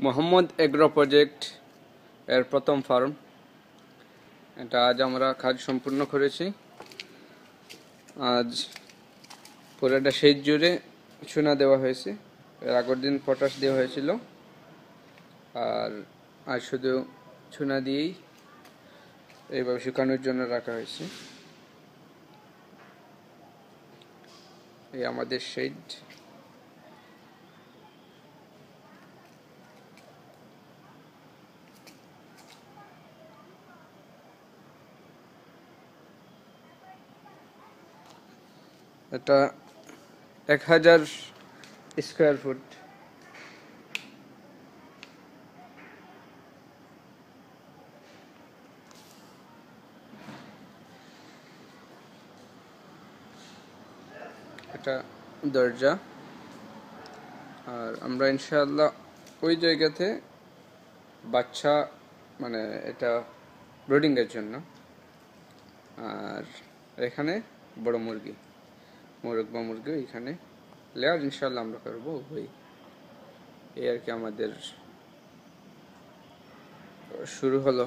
Mohammad agro project এর প্রথম farm. এটা আজ আমরা কাজ সম্পূর্ণ করেছি। আজ পুরোটা সেচ জুড়ে চুনা দেওয়া হয়েছে, এর আগের দিন পটাশ দেওয়া হয়েছিল, আর আজ শুধু চুনা দিয়েই এইভাবে শুকানোর জন্য রাখা হয়েছে। এই আমাদের শেড। এটা 1000 স্কোয়ার ফুট। এটা দরজা, আর আমরা ইনশাআল্লাহ ওই জায়গাতে বাচ্চা মানে এটা ব্রিডিং এর জন্য, আর এখানে বড় মুরগি মোরগ বা মুরগি এখানে লেয়ার ইনশাআল্লাহ আমরা করবো। এই আর কি আমাদের শুরু হলো।